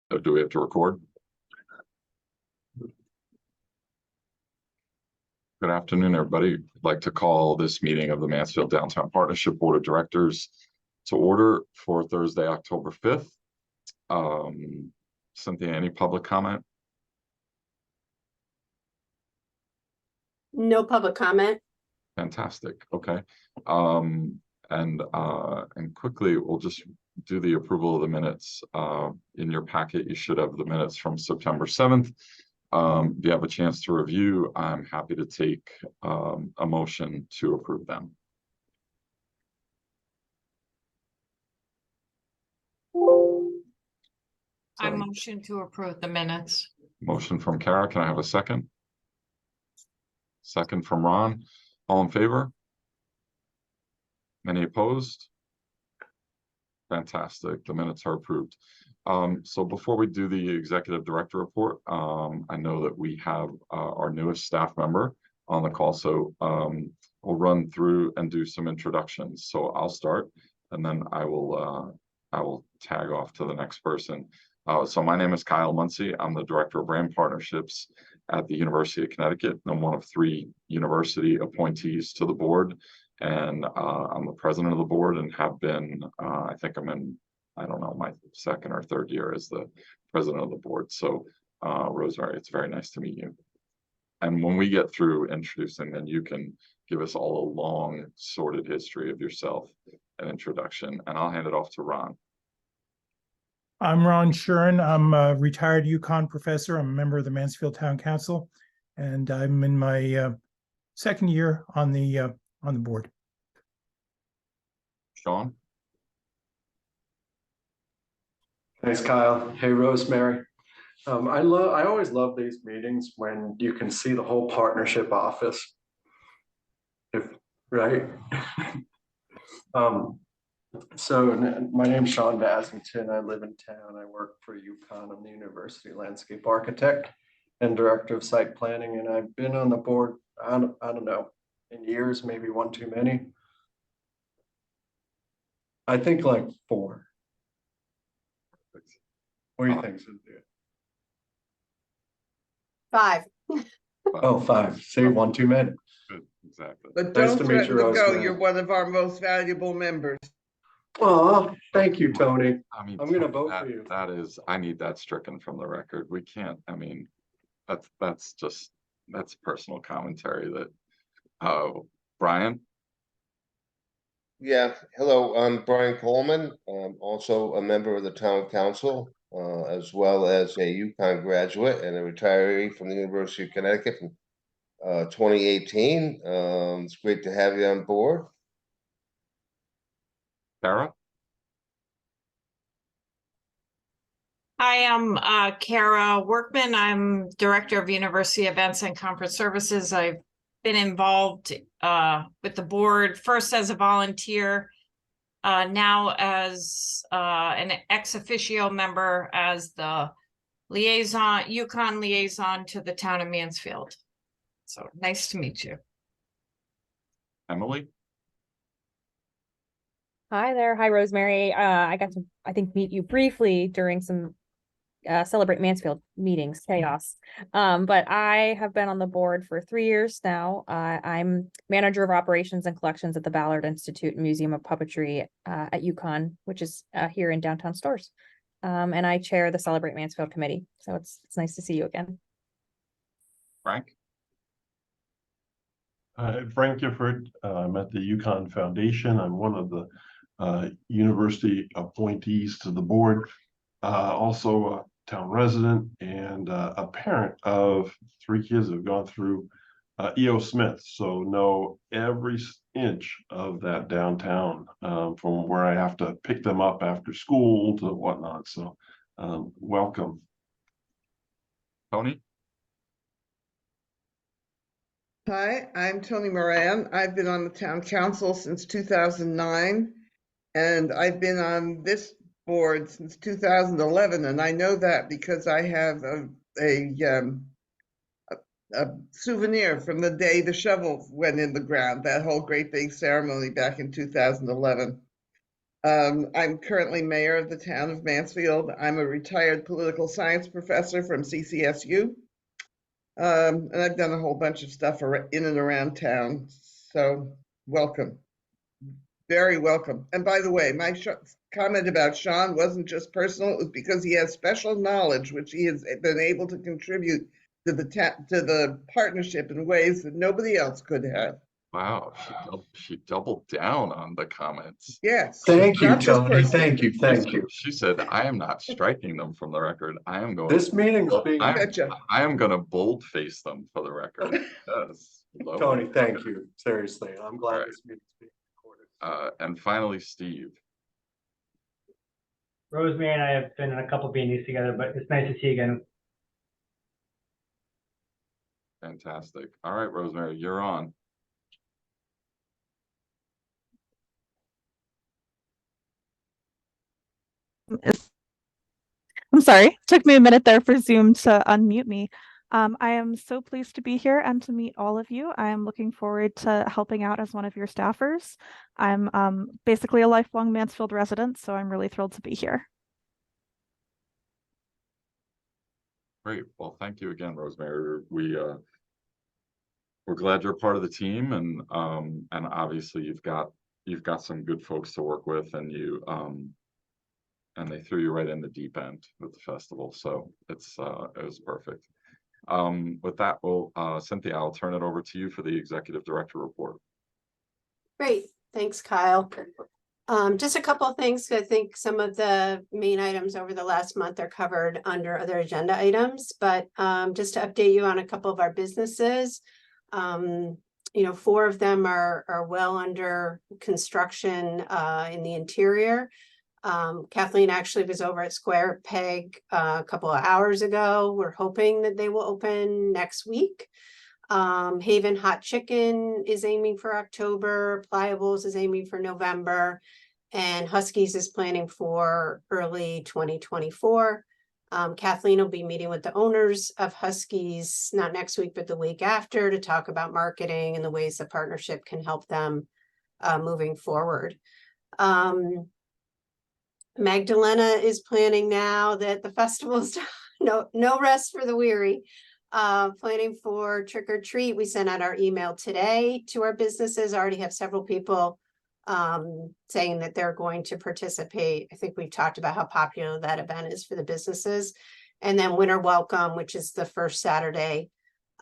Do we have to record? Good afternoon, everybody. I'd like to call this meeting of the Mansfield Downtown Partnership Board of Directors to order for Thursday, October 5th. Cynthia, any public comment? No public comment. Fantastic. Okay. And quickly, we'll just do the approval of the minutes. In your packet, you should have the minutes from September 7th. If you have a chance to review, I'm happy to take a motion to approve them. I motion to approve the minutes. Motion from Kara. Can I have a second? Second from Ron. All in favor? Any opposed? Fantastic. The minutes are approved. So before we do the executive director report, I know that we have our newest staff member on the call. So we'll run through and do some introductions. So I'll start and then I will tag off to the next person. So my name is Kyle Muncie. I'm the Director of Brand Partnerships at the University of Connecticut. I'm one of 3 university appointees to the board. And I'm the president of the board and have been, I think I'm in, I don't know, my 2nd or 3rd year as the president of the board. So Rosemary, it's very nice to meet you. And when we get through introducing, then you can give us all a long sordid history of yourself and introduction. And I'll hand it off to Ron. I'm Ron Shuren. I'm a retired UConn professor. I'm a member of the Mansfield Town Council, and I'm in my 2nd year on the board. Sean. Thanks, Kyle. Hey, Rosemary. I always love these meetings when you can see the whole partnership office. Right? So my name's Sean Basington. I live in town. I work for UConn. I'm the university landscape architect and director of site planning. And I've been on the board, I don't know, in years, maybe 1 too many. I think like 4. What do you think, Cynthia? 5. Oh, 5. Say 1 too many. Good, exactly. But Nice don't to meet you, threaten to go. Rosemary. You're one of our most valuable members. Oh, thank you, Tony. I mean, I'm gonna vote for you. That is, I need that stricken from the record. We can't, I mean, that's personal commentary that, Brian? Yeah, hello, I'm Brian Coleman. I'm also a member of the town council, as well as a UConn graduate and a retiree from the University of Connecticut from 2018. It's great to have you on board. Kara? I am Kara Workman. I'm Director of University Events and Conference Services. I've been involved with the board, first as a volunteer, now as an ex officio member as the liaison, UConn liaison to the town of Mansfield. So nice to meet you. Emily? Hi there. Hi, Rosemary. I got to, I think, meet you briefly during some Celebrate Mansfield meetings, chaos. But I have been on the board for 3 years now. I'm manager of operations and collections at the Ballard Institute Museum of Puppetry at UConn, which is here in downtown Storrs. And I chair the Celebrate Mansfield committee. So it's nice to see you again. Frank? Frank Gifford. I'm at the UConn Foundation. I'm one of the university appointees to the board. Also a town resident and a parent of 3 kids that have gone through E.O. Smith. So know every inch of that downtown, from where I have to pick them up after school to whatnot. So welcome. Tony? Hi, I'm Tony Moran. I've been on the town council since 2009, and I've been on this board since 2011, and I know that because I have a souvenir from the day the shovel went in the ground, that whole great big ceremony back in 2011. I'm currently mayor of the town of Mansfield. I'm a retired political science professor from CCSU. And I've done a whole bunch of stuff in and around town. So welcome. Very welcome. And by the way, my comment about Sean wasn't just personal. It was because he has special knowledge, which he has been able to contribute to the partnership in ways that nobody else could have. Wow, she doubled down on the comments. Yes. Thank you, not just Tony. personal. Thank you, thank you. She said, I am not striking them from the record. I am going. This meeting's being, Betcha. I am gonna boldface them for the record. Yes. Lovely. Tony, thank you. Seriously, I'm glad Right. this meeting's being recorded. And finally, Steve. Rosemary and I have been in a couple meetings together, but it's nice to see you again. Fantastic. All right, Rosemary, you're on. I'm sorry, took me a minute there for Zoom to unmute me. I am so pleased to be here and to meet all of you. I am looking forward to helping out as one of your staffers. I'm basically a lifelong Mansfield resident, so I'm really thrilled to be here. Great. Well, thank you again, Rosemary. We're glad you're part of the team, and obviously you've got some good folks to work with, and and they threw you right in the deep end with the festival, so it was perfect. With that, Cynthia, I'll turn it over to you for the executive director report. Great, thanks, Kyle. Just a couple of things. I think some of the main items over the last month are covered under other agenda items, but just to update you on a couple of our businesses. 4 of them are well under construction in the interior. Kathleen actually was over at Square Peg a couple of hours ago. We're hoping that they will open next week. Haven Hot Chicken is aiming for October, Pliables is aiming for November, and Husky's is planning for early 2024. Kathleen will be meeting with the owners of Husky's, not next week, but the week after, to talk about marketing and the ways the partnership can help them moving forward. Magdalena is planning now that the festival's no rest for the weary. Planning for trick or treat. We sent out our email today to our businesses. I already have several people saying that they're going to participate. I think we've talked about how popular that event is for the businesses. And then Winter Welcome, which is the first Saturday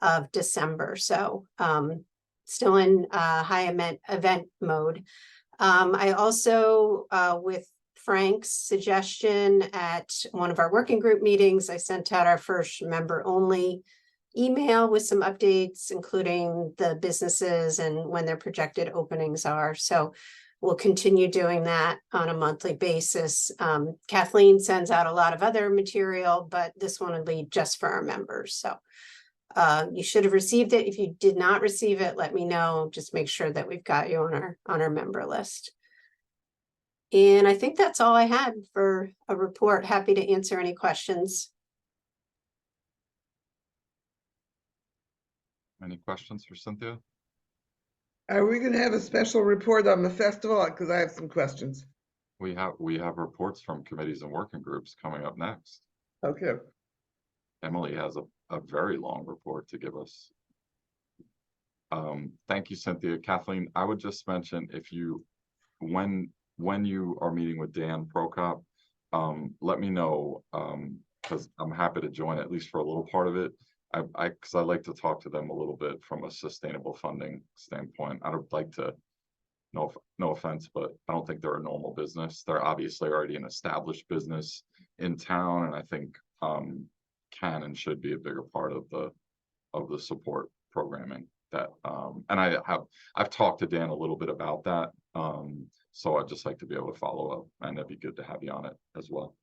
of December. So still in high event mode. I also, with Frank's suggestion at one of our working group meetings, I sent out our first member only email with some updates, including the businesses and when their projected openings are. So we'll continue doing that on a monthly basis. Kathleen sends out a lot of other material, but this one will be just for our members. So you should have received it. If you did not receive it, let me know. Just make sure that we've got you on our member list. And I think that's all I had for a report. Happy to answer any questions. Any questions for Cynthia? Are we going to have a special report on the festival? Because I have some questions. We have reports from committees and working groups coming up next. Okay. Emily has a very long report to give us. Thank you, Cynthia. Kathleen, I would just mention, if you, when you are meeting with Dan Prokop, let me know, because I'm happy to join at least for a little part of it. Because I like to talk to them a little bit from a sustainable funding standpoint. I don't like to, no offense, but I don't think they're a normal business. They're obviously already an established business in town, and I think can and should be a bigger part of the support programming that and I've talked to Dan a little bit about that. So I'd just like to be able to follow up, and it'd be good to have you on it as well.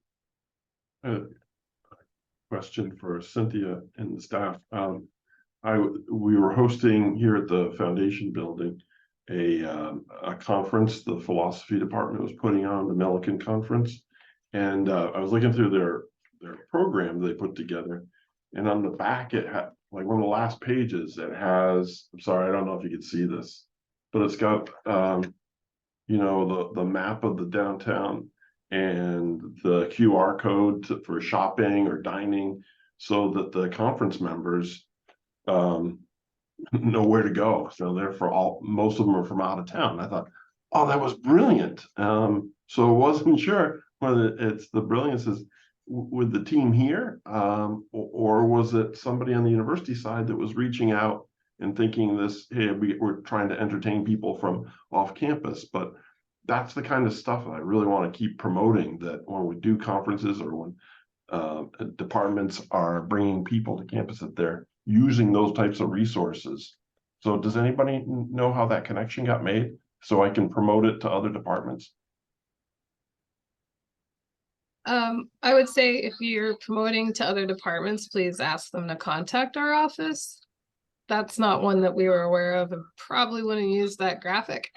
Question for Cynthia and the staff. We were hosting here at the foundation building a conference the philosophy department was putting on, the Millikan conference, and I was looking through their program they put together, and on the back it had, like, one of the last pages, it has, I'm sorry, I don't know if you can see this, but it's got you know, the map of the downtown and the QR code for shopping or dining, so that the conference members know where to go. So therefore, most of them are from out of town. I thought, oh, that was brilliant. So I wasn't sure whether it's the brilliance is with the team here, or was it somebody on the university side that was reaching out and thinking this, hey, we're trying to entertain people from off campus. But that's the kind of stuff I really want to keep promoting, that when we do conferences or when departments are bringing people to campus, that they're using those types of resources. So does anybody know how that connection got made, so I can promote it to other departments? I would say if you're promoting to other departments, please ask them to contact our office. That's not one that we were aware of, and probably wouldn't use that graphic.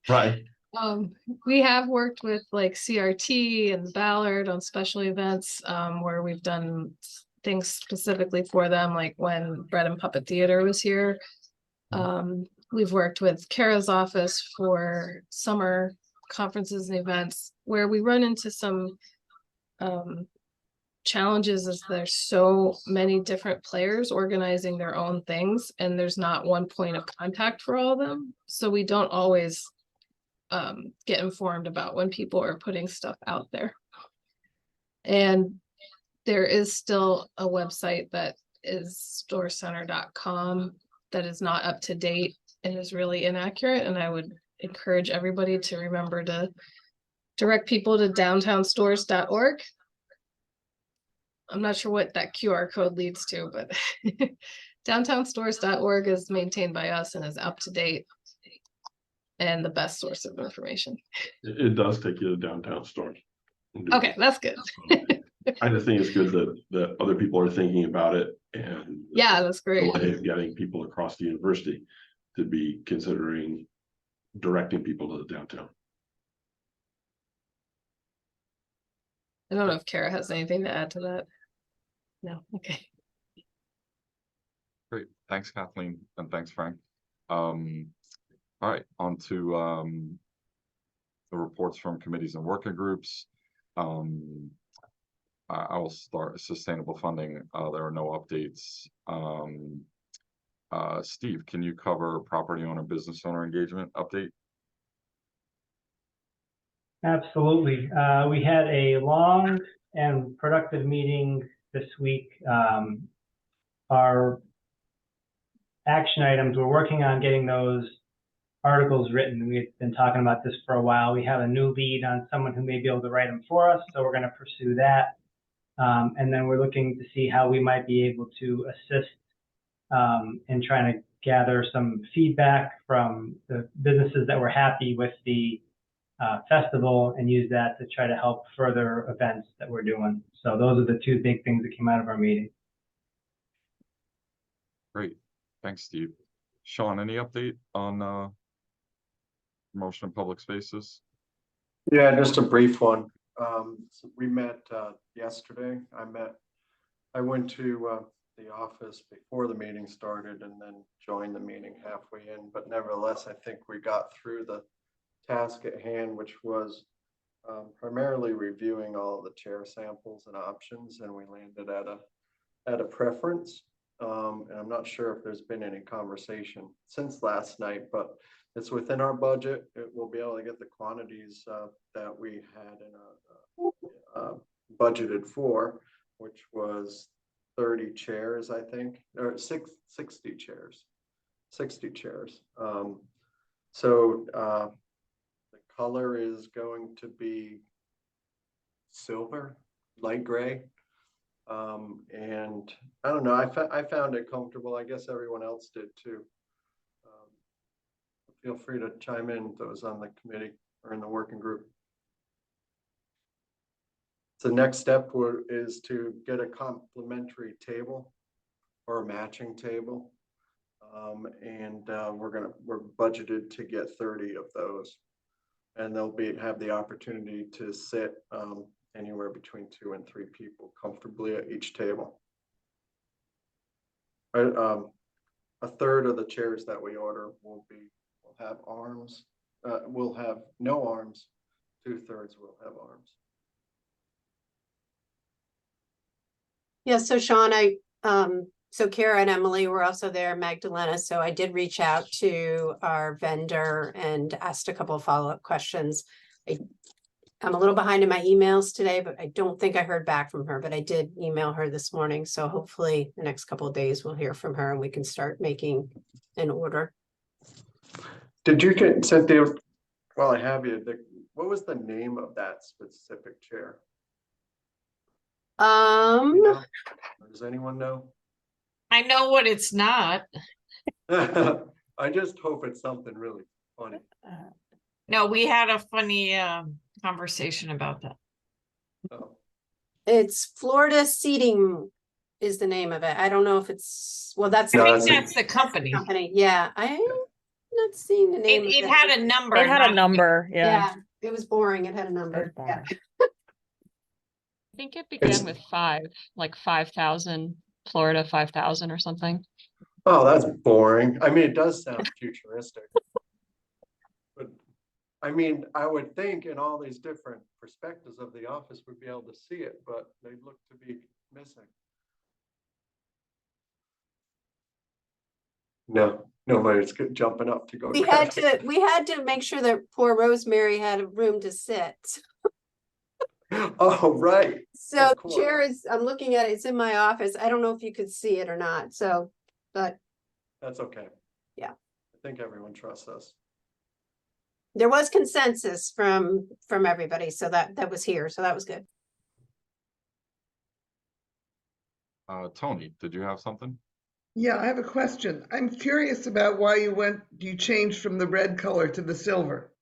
Right. We have worked with like CRT and Ballard on special events, where we've done things specifically for them, like when Bread and Puppet Theater was here. We've worked with Kara's office for summer conferences and events, where we run into some challenges is there's so many different players organizing their own things, and there's not one point of contact for all of them. So we don't always get informed about when people are putting stuff out there. And there is still a website that is storecenter.com that is not up to date and is really inaccurate. And I would encourage everybody to remember to direct people to downtownstores.org. I'm not sure what that QR code leads to, but downtownstores.org is maintained by us and is up to date and the best source of information. It does take you to downtown stores. Okay, that's good. I just think it's good that other people are thinking about it, and yeah, that's great. The way of getting people across the university to be considering directing people to the downtown. I don't know if Kara has anything to add to that. No, okay. Great, thanks Kathleen, and thanks Frank. All right, on to the reports from committees and working groups. I will start sustainable funding. There are no updates. Steve, can you cover property owner, business owner engagement update? Absolutely. We had a long and productive meeting this week. Our action items, we're working on getting those articles written. We've been talking about this for a while. We have a new lead on someone who may be able to write them for us, so we're going to pursue that. And then we're looking to see how we might be able to assist in trying to gather some feedback from the businesses that were happy with the festival and use that to try to help further events that we're doing. So those are the two big things that came out of our meeting. Great, thanks Steve. Sean, any update on promotion in public spaces? Yeah, just a brief one. So we met yesterday. I went to the office before the meeting started and then joined the meeting halfway in, but nevertheless, I think we got through the task at hand, which was primarily reviewing all of the chair samples and options, and we landed at a preference. And I'm not sure if there's been any conversation since last night, but it's within our budget. We'll be able to get the quantities that we had in budgeted for, which was 30 chairs, I think, or 60 chairs. So the color is going to be silver, light gray. And I don't know, I found it comfortable. I guess everyone else did too. Feel free to chime in, those on the committee or in the working group. So the next step is to get a complimentary table or a matching table. And we're budgeted to get 30 of those. And they'll have the opportunity to sit anywhere between 2 and 3 people comfortably at each table. A third of the chairs that we order will have arms will have no arms, 2/3 will have arms. Yeah, so Sean, so Kara and Emily were also there, Magdalena, so I did reach out to our vendor and asked a couple of follow-up questions. I'm a little behind in my emails today, but I don't think I heard back from her, but I did email her this morning, so hopefully the next couple of days we'll hear from her and we can start making an order. Did you get, Cynthia, while I have you, what was the name of that specific chair? You know? Does anyone know? I know what it's not. I just hope it's something really funny. No, we had a funny conversation about that. Oh. It's Florida Seating is the name of it. I don't know if it's, well, that's. No, I that's think that's the company. Company, yeah, I'm not seeing the name. It of had a number. It had a not- number, yeah. Yeah, it was boring. It had a number. Very Yeah. boring. I think it began It's- with 5, like 5,000, Florida 5,000 or something. Oh, that's boring. I mean, it does sound futuristic. But I mean, I would think in all these different perspectives of the office would be able to see it, but they look to be missing. No, nobody's jumping up to go. We grab had to make sure that poor Rosemary had a room to sit. it. Oh, right. So Of the course. chair is, I'm looking at it, it's in my office. I don't know if you could see it or not, so, but That's okay. Yeah. I think everyone trusts us. there was consensus from everybody, so that was here, so that was good. Tony, did you have something? Yeah, I have a question. I'm curious about why you changed from the red color to the silver.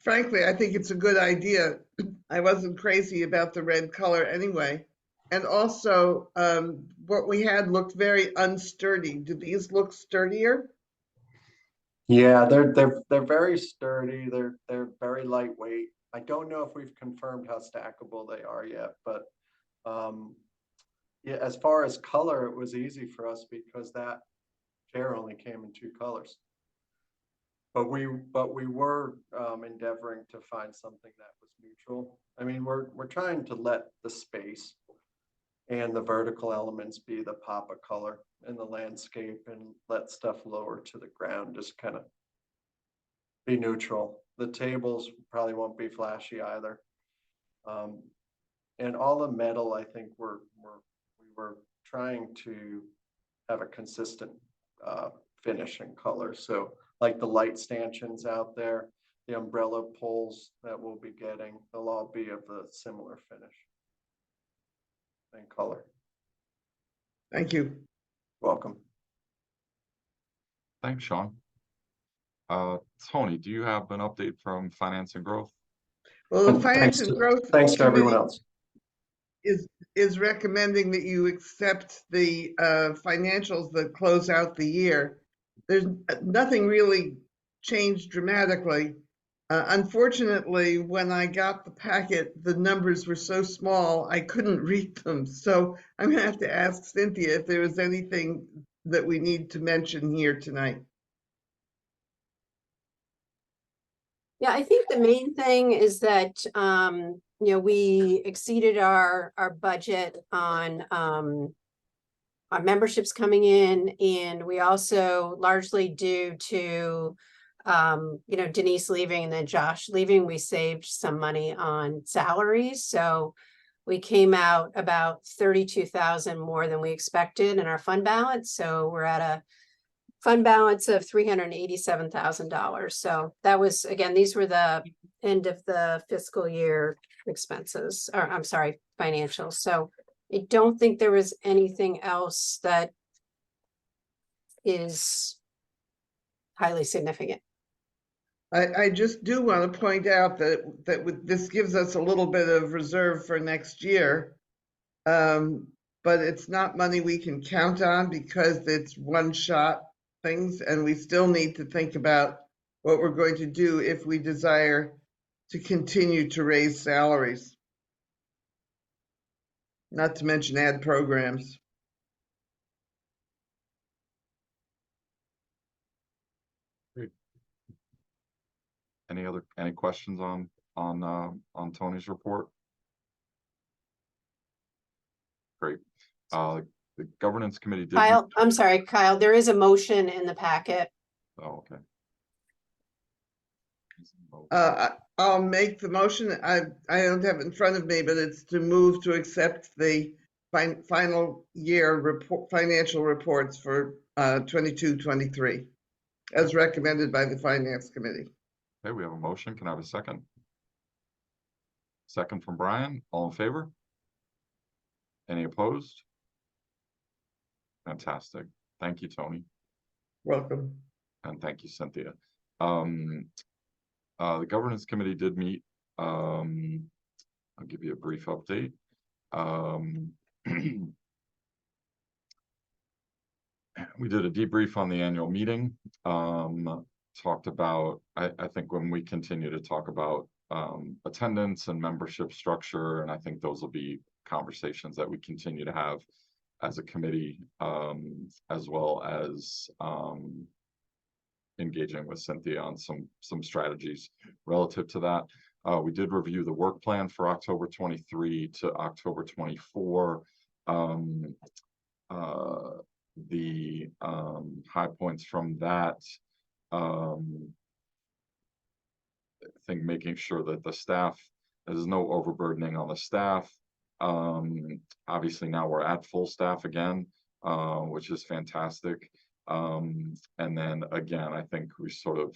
Frankly, I think it's a good idea. I wasn't crazy about the red color anyway. And also, what we had looked very unsturdy. Do these look sturdier? Yeah, they're very sturdy. They're very lightweight. I don't know if we've confirmed how stackable they are yet, but yeah, as far as color, it was easy for us because that chair only came in 2 colors. But we were endeavoring to find something that was neutral. I mean, we're trying to let the space and the vertical elements be the pop of color in the landscape and let stuff lower to the ground, just kind of be neutral. The tables probably won't be flashy either. And all the metal, I think we were trying to have a consistent finish and color. So like the light stanchions out there, the umbrella poles that we'll be getting, they'll all be of the similar finish and color. Thank you. Welcome. Thanks, Sean. Tony, do you have an update from Finance and Growth? Well, the And Finance and Growth Thanks to everyone Committee else. is recommending that you accept the financials that close out the year. There's nothing really changed dramatically. Unfortunately, when I got the packet, the numbers were so small, I couldn't read them. So I'm gonna have to ask Cynthia if there was anything that we need to mention here tonight. Yeah, I think the main thing is that, we exceeded our budget on, our memberships coming in, and we also largely due to, Denise leaving and then Josh leaving, we saved some money on salaries. So we came out about 32,000 more than we expected in our fund balance. So we're at a fund balance of $387,000. So that was, again, these were the end of the fiscal year expenses, or I'm sorry, financials. So I don't think there was anything else that is highly significant. I just do want to point out that this gives us a little bit of reserve for next year. But it's not money we can count on because it's one-shot things, and we still need to think about what we're going to do if we desire to continue to raise salaries. Not to mention add programs. any questions on Tony's report? Great. The governance committee did. Kyle, I'm sorry, Kyle, there is a motion in the packet. Oh, okay. I'll make the motion. I don't have it in front of me, but it's to move to accept the final year financial reports for 22-23 as recommended by the finance committee. Okay, we have a motion. Can I have a second? Second from Brian. All in favor? Any opposed? Fantastic. Thank you, Tony. Welcome. And thank you, Cynthia. The governance committee did meet. I'll give you a brief update. We did a debrief on the annual meeting. Talked about, I think when we continue to talk about attendance and membership structure, and I think those will be conversations that we continue to have as a committee, as well as engaging with Cynthia on some strategies relative to that. We did review the work plan for October 23 to October 24. The high points from that, I think making sure that the staff, there's no overburdening on the staff. Obviously now we're at full staff again, which is fantastic. And then again, I think we sort of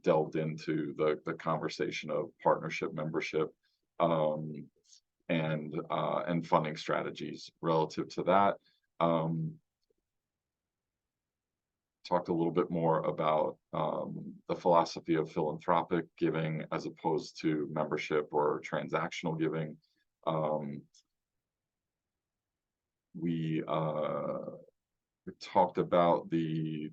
delved into the conversation of partnership membership, and funding strategies relative to that. Talked a little bit more about the philosophy of philanthropic giving as opposed to membership or transactional giving. We talked about the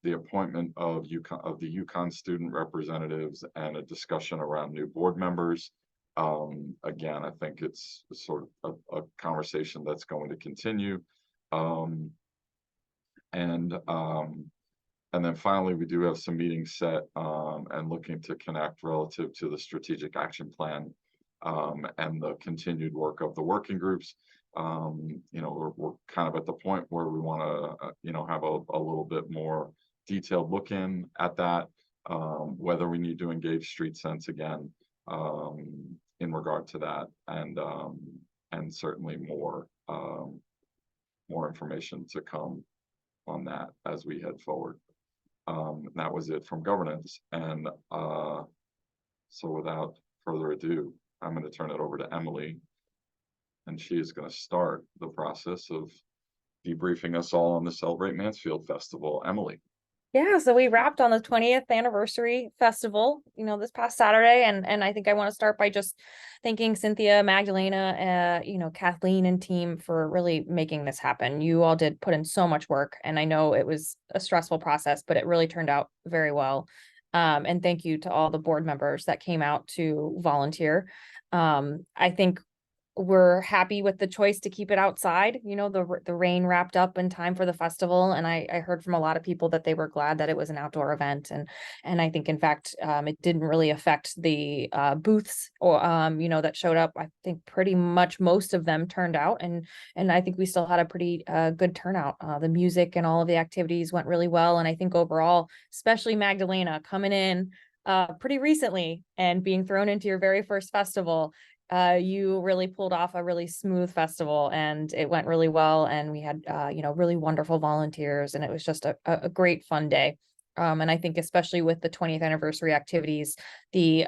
appointment of the UConn student representatives and a discussion around new board members. Again, I think it's sort of a conversation that's going to continue. And then finally, we do have some meetings set and looking to connect relative to the strategic action plan and the continued work of the working groups. We're kind of at the point where we want to, have a little bit more detailed look in at that, whether we need to engage Street Sense again in regard to that, and certainly more information to come on that as we head forward. That was it from governance. And so without further ado, I'm going to turn it over to Emily, and she is going to start the process of debriefing us all on the Celebrate Mansfield Festival. Emily. Yeah, so we wrapped on the 20th anniversary festival, this past Saturday. And I think I want to start by just thanking Cynthia, Magdalena, Kathleen and team for really making this happen. You all did put in so much work, and I know it was a stressful process, but it really turned out very well. And thank you to all the board members that came out to volunteer. I think we're happy with the choice to keep it outside. The rain wrapped up in time for the festival, and I heard from a lot of people that they were glad that it was an outdoor event. And I think, in fact, it didn't really affect the booths or that showed up. I think pretty much most of them turned out, and I think we still had a pretty good turnout. The music and all of the activities went really well, and I think overall, especially Magdalena coming in pretty recently and being thrown into your very first festival, you really pulled off a really smooth festival, and it went really well. And we had, really wonderful volunteers, and it was just a great fun day. And I think especially with the 20th anniversary activities, the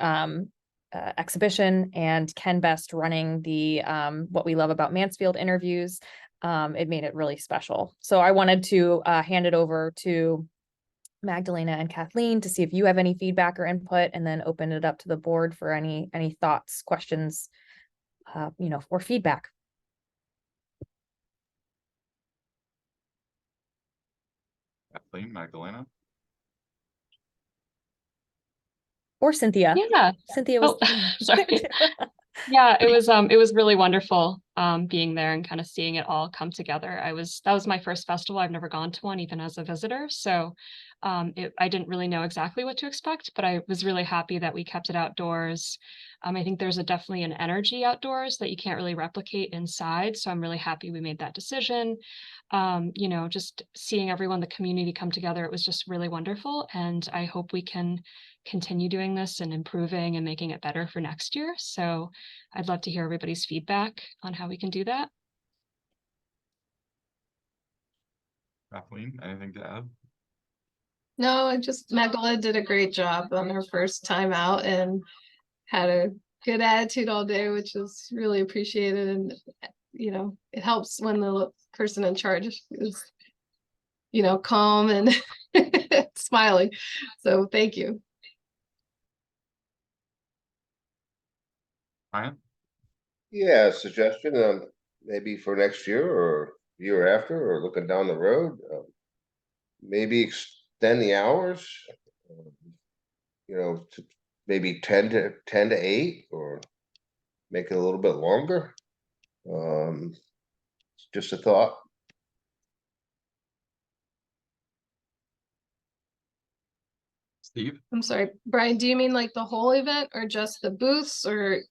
exhibition and Ken Best running the What We Love About Mansfield interviews, it made it really special. So I wanted to hand it over to Magdalena and Kathleen to see if you have any feedback or input, and then open it up to the board for any thoughts, questions, or feedback. Kathleen, Magdalena. Or Cynthia. Yeah. Cynthia was. Sorry. Yeah, it was really wonderful. being there and kind of seeing it all come together. That was my first festival. I've never gone to one, even as a visitor. So I didn't really know exactly what to expect, but I was really happy that we kept it outdoors. I think there's definitely an energy outdoors that you can't really replicate inside. So I'm really happy we made that decision. Just seeing everyone, the community come together, it was just really wonderful. And I hope we can continue doing this and improving and making it better for next year. So I'd love to hear everybody's feedback on how we can do that. Kathleen, anything to add? No, Magdalena did a great job on her first time out and had a good attitude all day, which was really appreciated. And, it helps when the person in charge is, calm and smiling. So thank you. Ryan? Yeah, suggestion, maybe for next year or year after, or looking down the road, maybe extend the hours, to maybe 10 to 8, or make it a little bit longer. Just a thought. Steve? I'm sorry, Brian, do you mean like the whole event or just the booths, or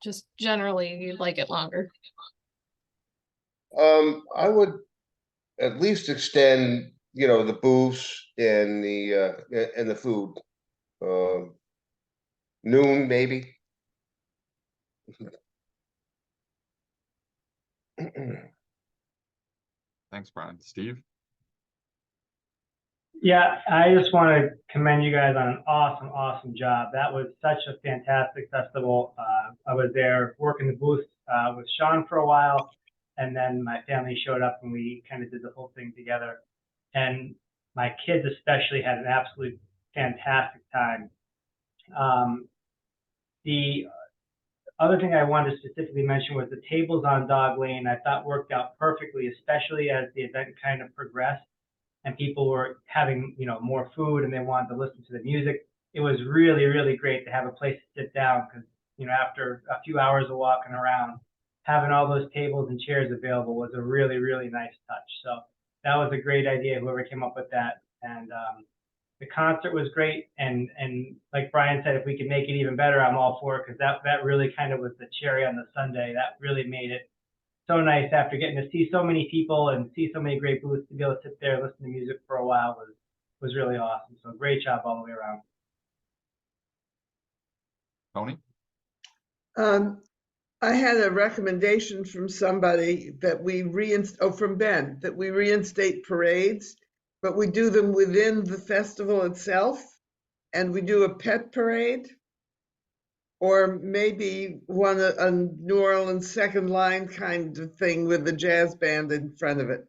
just generally you'd like it longer? I would at least extend, the booths and the food. Noon, maybe. Thanks, Brian. Steve? Yeah, I just want to commend you guys on an awesome job. That was such a fantastic festival. I was there working the booth with Sean for a while, and then my family showed up and we kind of did the whole thing together. And my kids especially had an absolute fantastic time. The other thing I wanted to specifically mention was the tables on Dog Lane. I thought worked out perfectly, especially as the event kind of progressed and people were having, more food and they wanted to listen to the music. It was really, really great to have a place to sit down because, after a few hours of walking around, having all those tables and chairs available was a really, really nice touch. So that was a great idea, whoever came up with that. And the concert was great. And like Brian said, if we could make it even better, I'm all for it, because that really kind of was the cherry on the sundae. That really made it so nice after getting to see so many people and see so many great booths. To be able to sit there and listen to music for a while was really awesome. So great job all the way around. Tony? I had a recommendation from somebody that from Ben, that we reinstate parades, but we do them within the festival itself, and we do a pet parade. Or maybe a New Orleans second line kind of thing with the jazz band in front of it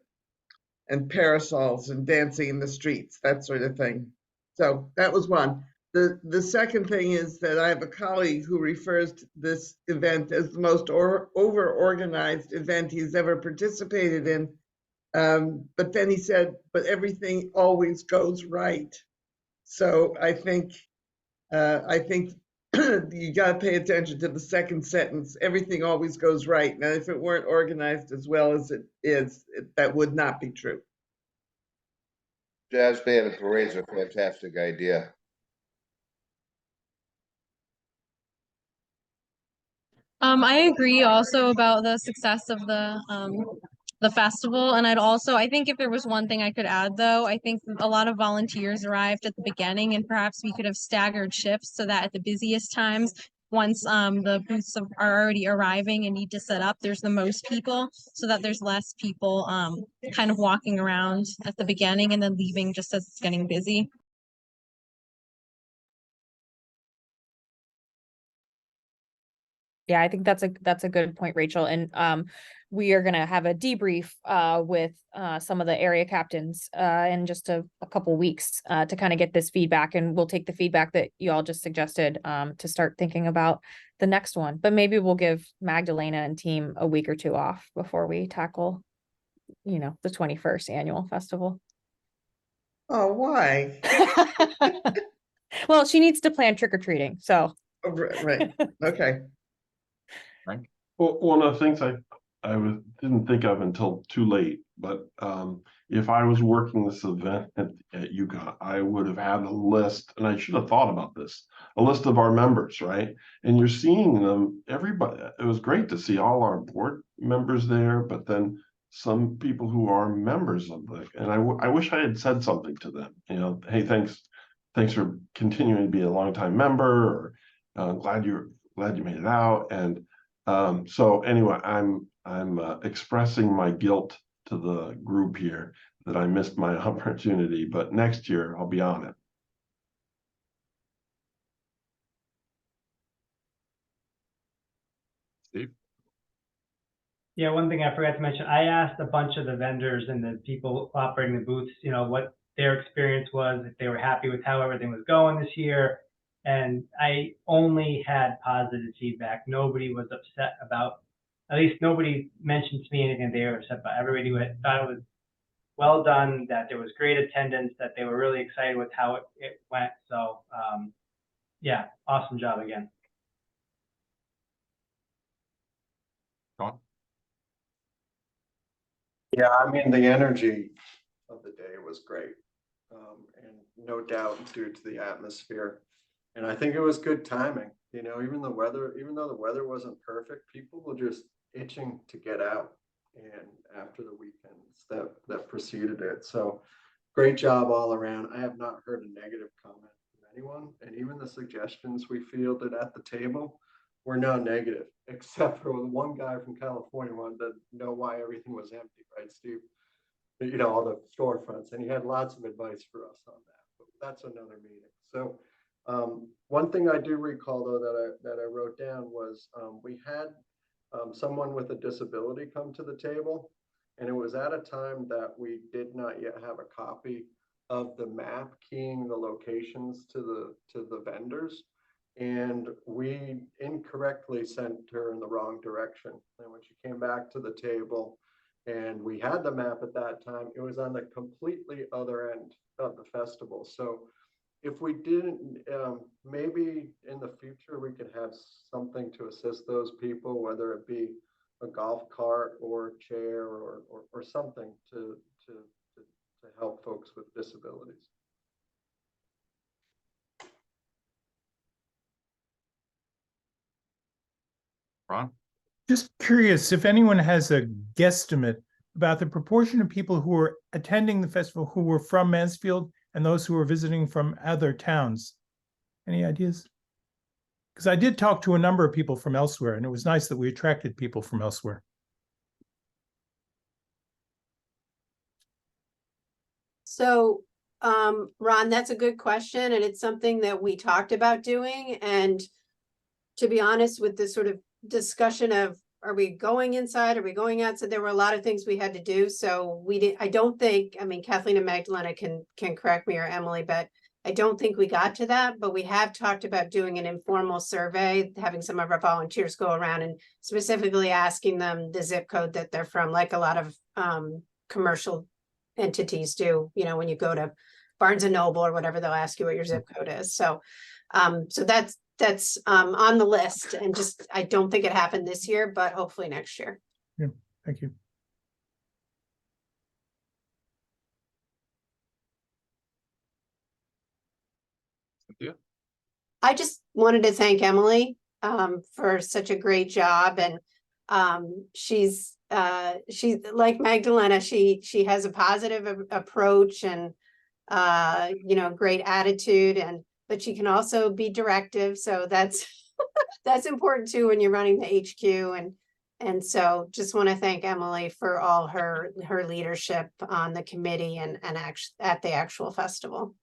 and parasols and dancing in the streets, that sort of thing. So that was one. The second thing is that I have a colleague who refers to this event as the most over-organized event he's ever participated in. But then he said, but everything always goes right. So I think you got to pay attention to the second sentence. Everything always goes right. Now, if it weren't organized as well as it is, that would not be true. Jazz band and parades are a fantastic idea. I agree also about the success of the festival. And I think if there was one thing I could add, though, I think a lot of volunteers arrived at the beginning, and perhaps we could have staggered shifts so that at the busiest times, once the booths are already arriving and need to set up, there's the most people, so that there's less people kind of walking around at the beginning and then leaving just as it's getting busy. Yeah, I think that's a good point, Rachel. And we are gonna have a debrief with some of the area captains in just a couple weeks to kind of get this feedback, and we'll take the feedback that you all just suggested to start thinking about the next one. But maybe we'll give Magdalena and team a week or two off before we tackle, the 21st annual festival. Oh, why? Well, she needs to plan trick-or-treating, so. Oh, right. Okay. Frank? Well, one of the things didn't think of until too late, but if I was working this event at UConn, I would have had a list, and I should have thought about this, a list of our members, right? And you're seeing them, everybody, it was great to see all our board members there, but then some people who are members of and I wish I had said something to them, you know, hey, thanks for continuing to be a longtime member, or glad you made it out. And so anyway, I'm expressing my guilt to the group here that I missed my opportunity, but next year I'll be on it. Steve? Yeah, one thing I forgot to mention, I asked a bunch of the vendors and the people operating the booths, you know, what their experience was, if they were happy with how everything was going this year. And I only had positive feedback. Nobody was upset about, at least nobody mentioned to me anything they were upset about. Everybody thought it was well done, that there was great attendance, that they were really excited with how it went. So yeah, awesome job again. Sean? Yeah, I mean, the energy of the day was great. And no doubt due to the atmosphere. And I think it was good timing, you know, even though the weather wasn't perfect, people were just itching to get out. And after the weekends that preceded it. So great job all around. I have not heard a negative comment from anyone. And even the suggestions we fielded at the table were no negative, except for one guy from California wanted to know why everything was empty, right, Steve? You know, all the storefronts, and he had lots of advice for us on that, but that's another meeting. So one thing I do recall though that I wrote down was we had someone with a disability come to the table, and it was at a time that we did not yet have a copy of the map keying the locations to the vendors, and we incorrectly sent her in the wrong direction. And when she came back to the table and we had the map at that time, it was on the completely other end of the festival. So if we didn't, maybe in the future we could have something to assist those people, whether it be a golf cart or chair or something to help folks with disabilities. Ron? Just curious if anyone has a guesstimate about the proportion of people who were attending the festival who were from Mansfield and those who were visiting from other towns. Any ideas? Because I did talk to a number of people from elsewhere, and it was nice that we attracted people from elsewhere. So, Ron, that's a good question, and it's something that we talked about doing. And to be honest, with this sort of discussion of, are we going inside? Are we going outside? There were a lot of things we had to do. So I don't think, I mean, Kathleen and Magdalena can correct me, or Emily, but I don't think we got to that, but we have talked about doing an informal survey, having some of our volunteers go around and specifically asking them the zip code that they're from, like a lot of commercial entities do. You know, when you go to Barnes and Noble or whatever, they'll ask you what your zip code is. So so that's on the list, and just, I don't think it happened this year, but hopefully next year. Yeah, thank you. Cynthia? I just wanted to thank Emily for such a great job, and she's like Magdalena, she has a positive approach and you know, great attitude, but she can also be directive. So that's that's important too when you're running the HQ. And so just want to thank Emily for all her leadership on the committee and at the actual festival.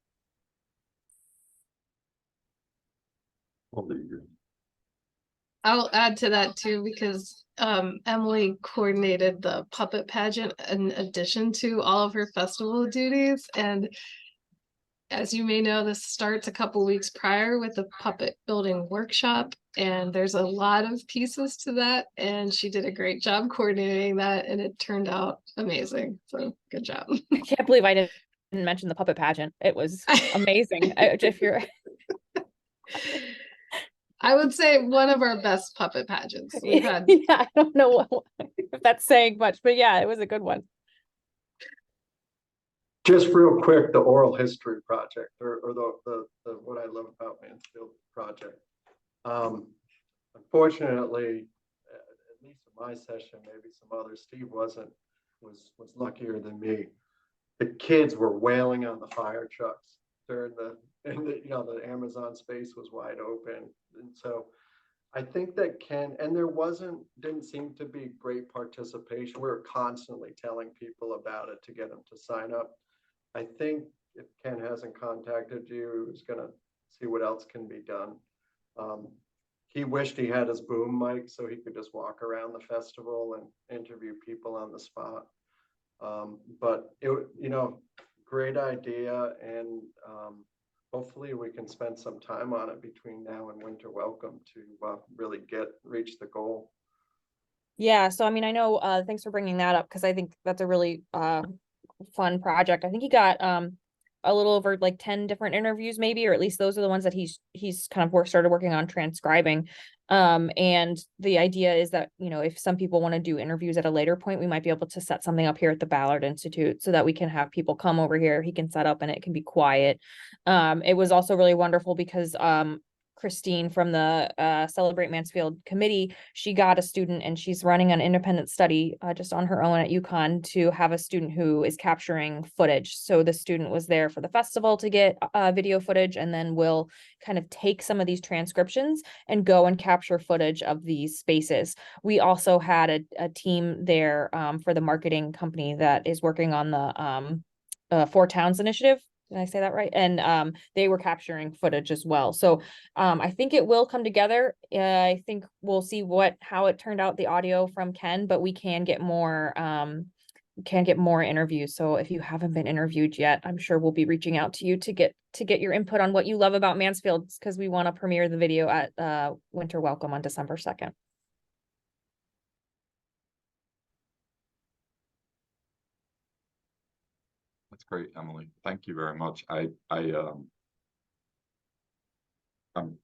I'll add to that too, because Emily coordinated the puppet pageant in addition to all of her festival duties. And as you may know, this starts a couple weeks prior with a puppet building workshop, and there's a lot of pieces to that, and she did a great job coordinating that, and it turned out amazing. So good job. I can't believe I didn't mention the puppet pageant. It was amazing. If you're I would say one of our best puppet pageants. We had Yeah, I don't know if that's saying much, but yeah, it was a good one. Just real quick, the oral history project, or the what I love about Mansfield project. Unfortunately, at least in my session, maybe some others, Steve was luckier than me. The kids were wailing on the fire trucks during the Amazon space was wide open, and so I think that and there didn't seem to be great participation. We were constantly telling people about it to get them to sign up. I think if Ken hasn't contacted you, he's gonna see what else can be done. He wished he had his boom mic so he could just walk around the festival and interview people on the spot. But great idea, and hopefully we can spend some time on it between now and Winter Welcome to really reach the goal. Yeah, so I mean, I know, thanks for bringing that up, because I think that's a really fun project. I think he got a little over like 10 different interviews maybe, or at least those are the ones that he's kind of started working on transcribing. And the idea is that, if some people want to do interviews at a later point, we might be able to set something up here at the Ballard Institute so that we can have people come over here, he can set up and it can be quiet. It was also really wonderful because Christine from the Celebrate Mansfield committee, she got a student and she's running an independent study just on her own at UConn to have a student who is capturing footage. So the student was there for the festival to get video footage, and then will kind of take some of these transcriptions and go and capture footage of these spaces. We also had a team there for the marketing company that is working on the Four Towns initiative. Did I say that right? And they were capturing footage as well. So I think it will come together. I think we'll see how it turned out, the audio from Ken, but we can get more interviews. So if you haven't been interviewed yet, I'm sure we'll be reaching out to you to get your input on what you love about Mansfield, because we want to premiere the video at Winter Welcome on December 2nd. That's great, Emily. Thank you very much. I'm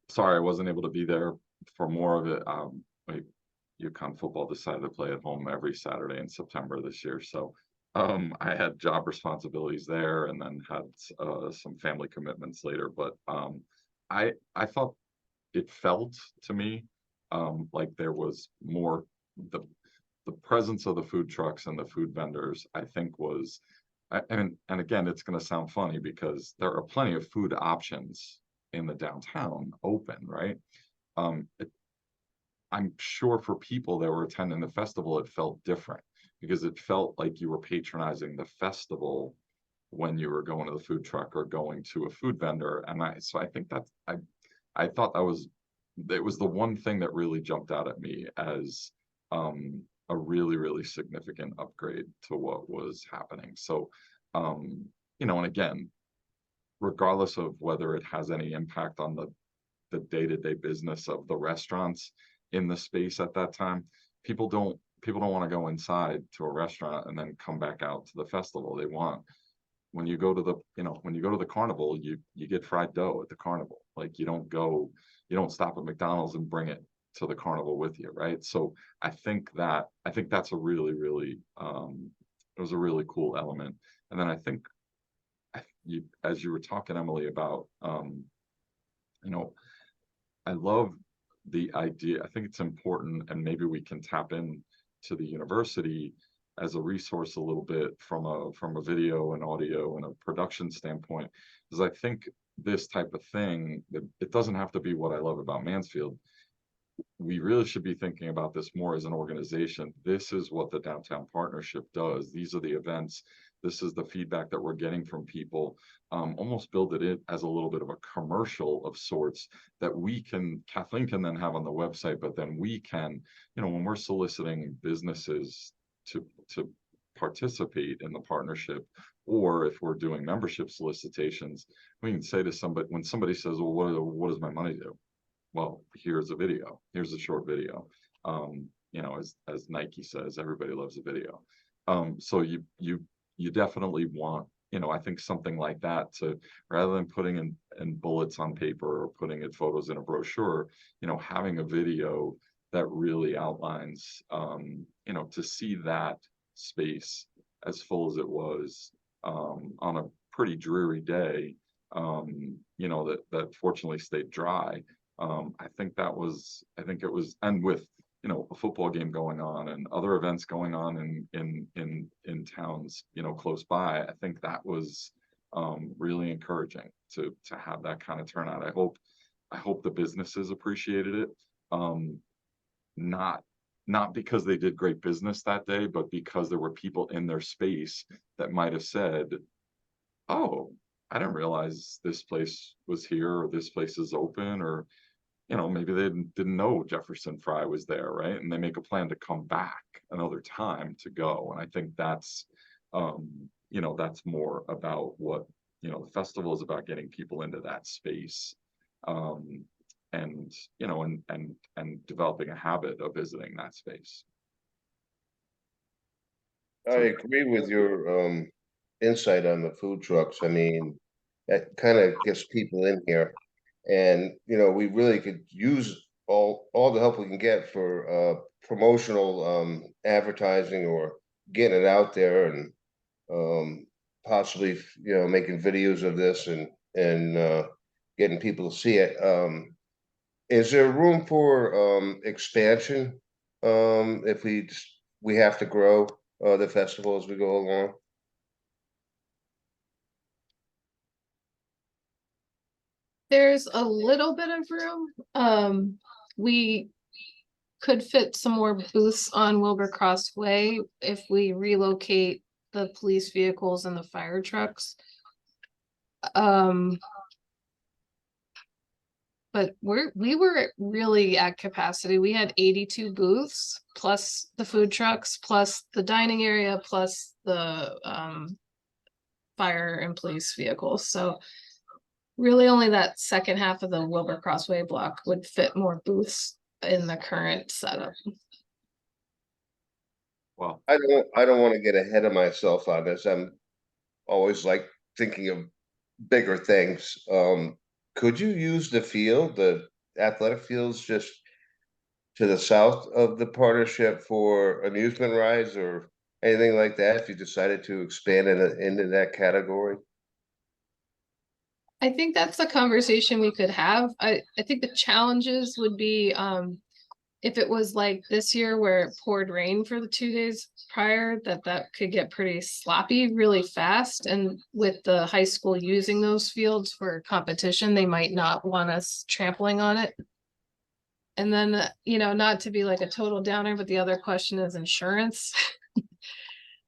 sorry I wasn't able to be there for more of it. UConn football decided to play at home every Saturday in September this year. So I had job responsibilities there, and then had some family commitments later. But I thought it felt to me like there was more, the presence of the food trucks and the food vendors, I think was, and again, it's going to sound funny because there are plenty of food options in the downtown open, right? I'm sure for people that were attending the festival, it felt different because it felt like you were patronizing the festival when you were going to the food truck or going to a food vendor. And I think that I thought it was the one thing that really jumped out at me as a really, really significant upgrade to what was happening. So, and again, regardless of whether it has any impact on the day-to-day business of the restaurants in the space at that time, people don't want to go inside to a restaurant and then come back out to the festival. They want, when you go to the carnival, you get fried dough at the carnival. Like you don't stop at McDonald's and bring it to the carnival with you, right? So I think that's a really, really it was a really cool element. And then I think as you were talking, Emily, about I love the idea. I think it's important, and maybe we can tap in to the university as a resource a little bit from a video and audio and a production standpoint, because I think this type of thing, it doesn't have to be what I love about Mansfield. We really should be thinking about this more as an organization. This is what the Downtown Partnership does. These are the events. This is the feedback that we're getting from people. Almost build it in as a little bit of a commercial of sorts that Kathleen can then have on the website, but then we can, when we're soliciting businesses to participate in the partnership, or if we're doing membership solicitations, we can say to somebody, when somebody says, well, what does my money do? Well, here's a video. Here's a short video. As Nike says, everybody loves a video. So you definitely want you know, I think something like that, to rather than putting in bullets on paper or putting in photos in a brochure, you know, having a video that really outlines, you know, to see that space as full as it was, on a pretty dreary day, you know, that fortunately stayed dry. I think it was, and with, you know, a football game going on and other events going on in towns, you know, close by, I think that was really encouraging to have that kind of turnout. I hope the businesses appreciated it. Not because they did great business that day, but because there were people in their space that might have said, "Oh, I didn't realize this place was here, or this place is open," or, you know, maybe they didn't know Jefferson Fry was there, right? And they make a plan to come back another time to go. And I think that's, you know, that's more about what, you know, the festival is about, getting people into that space. And, you know, and developing a habit of visiting that space. I agree with your insight on the food trucks. I mean, that kind of gets people in here. And, you know, we really could use all the help we can get for promotional advertising, or getting it out there, and possibly, you know, making videos of this, and getting people to see it. Is there room for expansion if we have to grow the festival as we go along? There's a little bit of room. We could fit some more booths on Wilbur Cross Way if we relocate the police vehicles and the fire trucks. But we were really at capacity. We had 82 booths, plus the food trucks, plus the dining area, plus the fire and police vehicles. So really only that second half of the Wilbur Crossway block would fit more booths in the current setup. Well, I don't want to get ahead of myself on this. I'm always like thinking of bigger things. Could you use the athletic fields just to the south of the partnership for amusement rides or anything like that, if you decided to expand into that category? I think that's a conversation we could have. I think the challenges would be if it was like this year where it poured rain for the 2 days prior, that could get pretty sloppy really fast. And with the high school using those fields for competition, they might not want us trampling on it. And then, you know, not to be like a total downer, but the other question is insurance.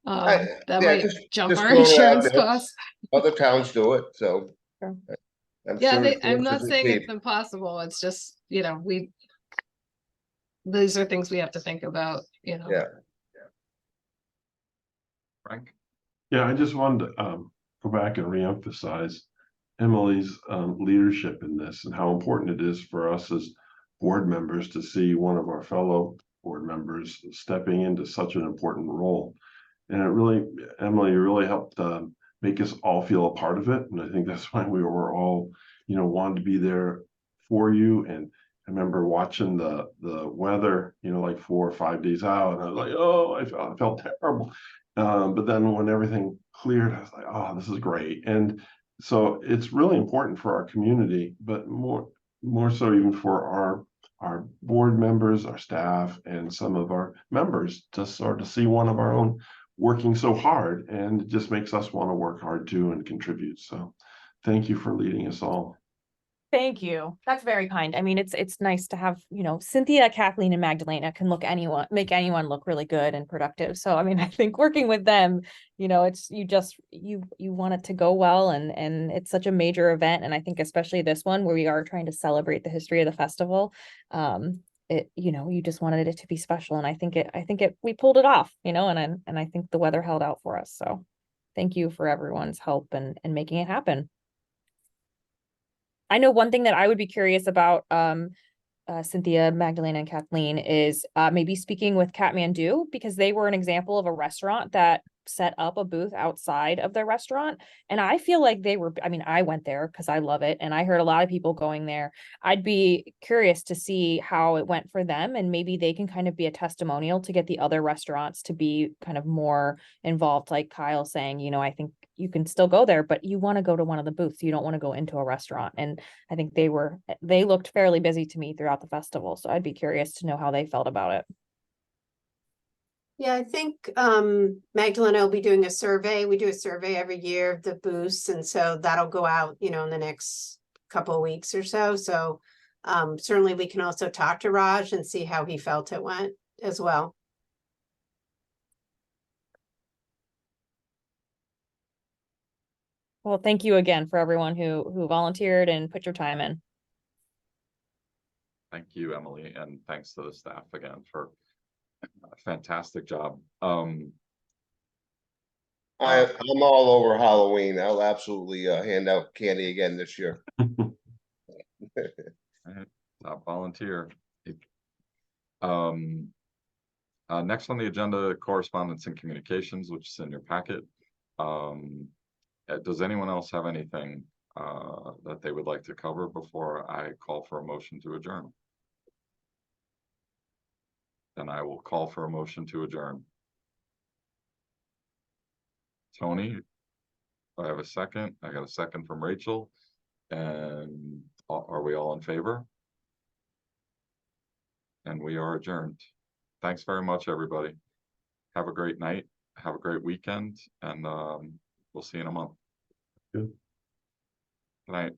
That might jump our insurance costs. Other towns do it, so. Sure. I'm not saying it's impossible. It's just, you know, these are things we have to think about, you know. Yeah. Frank? Yeah, I just wanted to go back and reemphasize Emily's leadership in this, and how important it is for us as board members to see one of our fellow board members stepping into such an important role. And it really, Emily, you really helped make us all feel a part of it. And I think that's why we were all, you know, wanted to be there for you. And I remember watching the weather, you know, like 4 or 5 days out, and I was like, oh, I felt terrible. But then when everything cleared, I was like, oh, this is great. And so it's really important for our community, but more so even for our board members, our staff, and some of our members, to sort of see one of our own working so hard, and it just makes us want to work hard too and contribute. So thank you for leading us all. Thank you. That's very kind. I mean, it's nice to have, you know, Cynthia, Kathleen, and Magdalena can make anyone look really good and productive. So, I mean, I think working with them, you know, it's, you want it to go well, and it's such a major event. And I think especially this one, where we are trying to celebrate the history of the festival, you know, you just wanted it to be special. And I think we pulled it off, you know, and I think the weather held out for us. So thank you for everyone's help and making it happen. I know one thing that I would be curious about, Cynthia, Magdalena, and Kathleen is maybe speaking with Kathmandu, because they were an example of a restaurant that set up a booth outside of their restaurant. And I feel like they were, I mean, I went there because I love it, and I heard a lot of people going there. I'd be curious to see how it went for them, and maybe they can kind of be a testimonial to get the other restaurants to be kind of more involved, like Kyle saying, you know, I think you can still go there, but you want to go to one of the booths. You don't want to go into a restaurant. And I think they looked fairly busy to me throughout the festival. So I'd be curious to know how they felt about it. Yeah, I think Magdalena will be doing a survey. We do a survey every year of the booths, and so that'll go out, you know, in the next couple of weeks or so. So certainly we can also talk to Raj and see how he felt it went as well. Well, thank you again for everyone who volunteered and put your time in. Thank you, Emily, and thanks to the staff again for a fantastic job. I'm all over Halloween. I'll absolutely hand out candy again this year. Top volunteer. Next on the agenda, correspondence and communications, which is in your packet. Does anyone else have anything that they would like to cover before I call for a motion to adjourn? Then I will call for a motion to adjourn. Tony, I have a second. I got a second from Rachel. And are we all in favor? And we are adjourned. Thanks very much, everybody. Have a great night. Have a great weekend. And we'll see you in a month. Good. Good night.